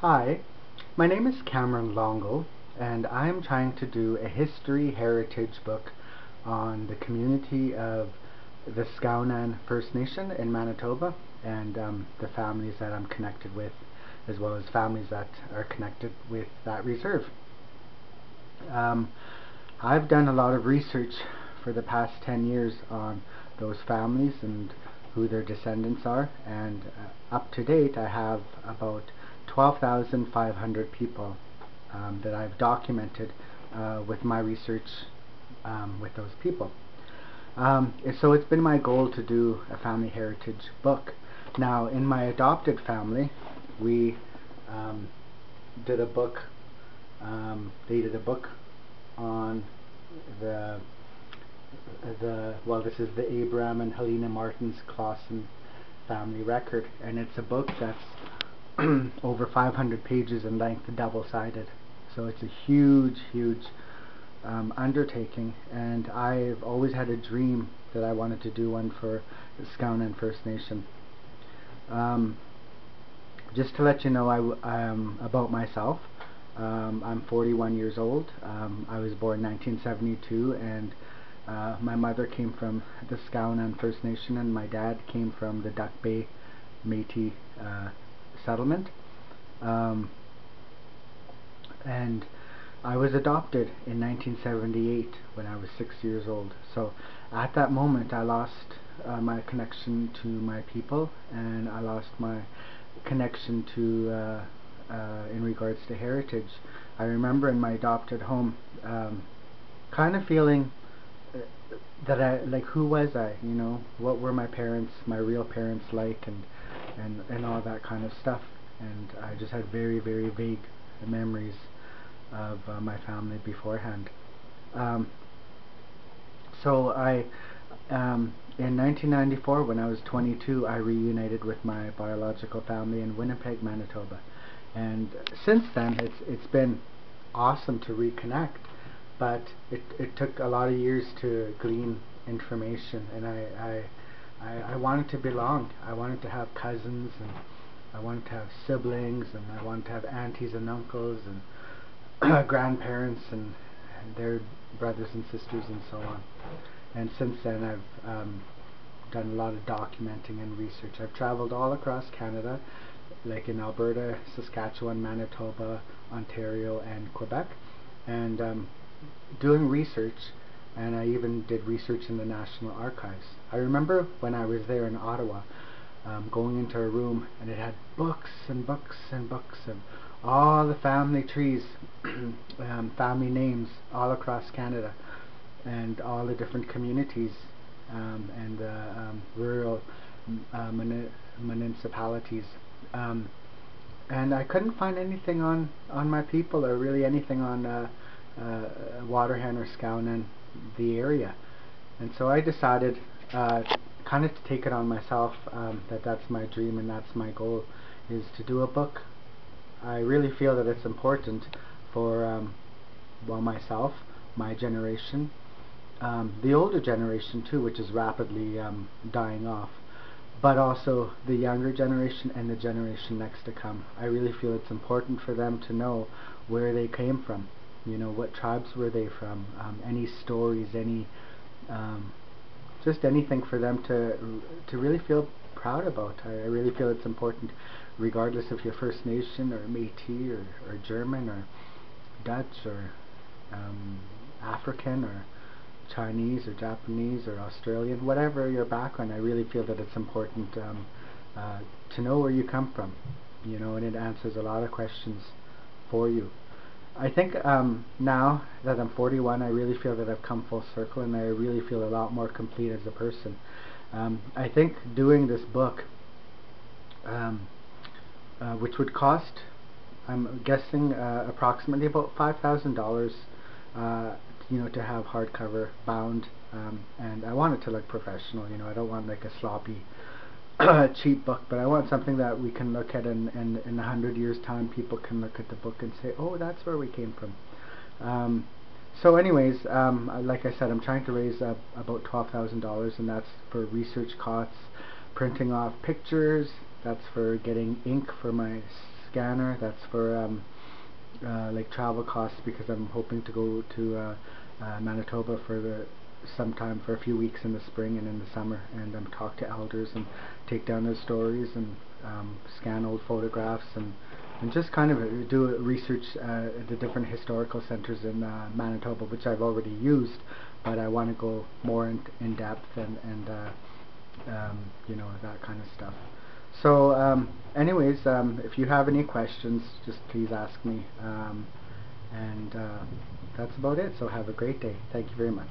Hi, my name is Cameron Longo, and I'm trying to do a history heritage book on the community of the Skownan First Nation in Manitoba and the families that I'm connected with, as well as families that are connected with that reserve. I've done a lot of research for the past 10 years on those families and who their descendants are, and up to date I have about 12,500 people that I've documented with my research with those people. So it's been my goal to do a family heritage book. Now, in my adopted family, we did a book. They did a book on the this is the Abraham and Helena Martins Clausen family record, and it's a book that's over 500 pages in length, double-sided. So it's a huge undertaking, and I've always had a dream that I wanted to do one for the Skownan First Nation. Just to let you know about myself, I'm 41 years old. I was born in 1972, and my mother came from the Skownan First Nation, and my dad came from the Duck Bay Métis settlement. And I was adopted in 1978 when I was 6 years old. So at that moment I lost my connection to my people, and I lost my connection to in regards to heritage. I remember in my adopted home kind of feeling that who was I, what were my parents, my real parents like, and all that kind of stuff. And I just had very vague memories of my family beforehand. So in 1994, when I was 22, I reunited with my biological family in Winnipeg, Manitoba. And since then, it's been awesome to reconnect, but it took a lot of years to glean information, and I wanted to belong. I wanted to have cousins, and I wanted to have siblings, and I wanted to have aunties and uncles and grandparents and their brothers and sisters and so on. And since then I've done a lot of documenting and research. I've traveled all across Canada, like in Alberta, Saskatchewan, Manitoba, Ontario, and Quebec, and doing research, and I even did research in the National Archives. I remember when I was there in Ottawa, going into a room, and it had books and books and books of all the family trees, family names all across Canada, and all the different communities and rural municipalities. And I couldn't find anything on my people, or really anything on Waterhen or Skownan, the area. And so I decided kind of to take it on myself, that's my dream and that's my goal, is to do a book. I really feel that it's important for myself, my generation, the older generation too, which is rapidly dying off, but also the younger generation and the generation next to come. I really feel it's important for them to know where they came from. What tribes were they from, any stories, any just anything for them to really feel proud about. I really feel it's important, regardless if you're First Nation or Métis or German or Dutch or African or Chinese or Japanese or Australian, whatever your background. I really feel that it's important to know where you come from, and it answers a lot of questions for you. I think now that I'm 41, I really feel that I've come full circle, and I really feel a lot more complete as a person. I think doing this book, which would cost, I'm guessing, approximately about $5,000, to have hardcover bound, and I want it to look professional. I don't want like a sloppy cheap book, but I want something that we can look at, and in 100 years time people can look at the book and say, oh, that's where we came from. So anyways, like I said, I'm trying to raise about $12,000, and that's for research costs, printing off pictures, that's for getting ink for my scanner. That's for like travel costs, because I'm hoping to go to Manitoba for sometime for a few weeks in the spring and in the summer, and talk to elders and take down their stories, and scan old photographs, and just kind of do research the different historical centers in Manitoba, which I've already used, but I want to go more in depth, and you know, that kind of stuff. So anyways, if you have any questions, just please ask me, and that's about it. So have a great day. Thank you very much.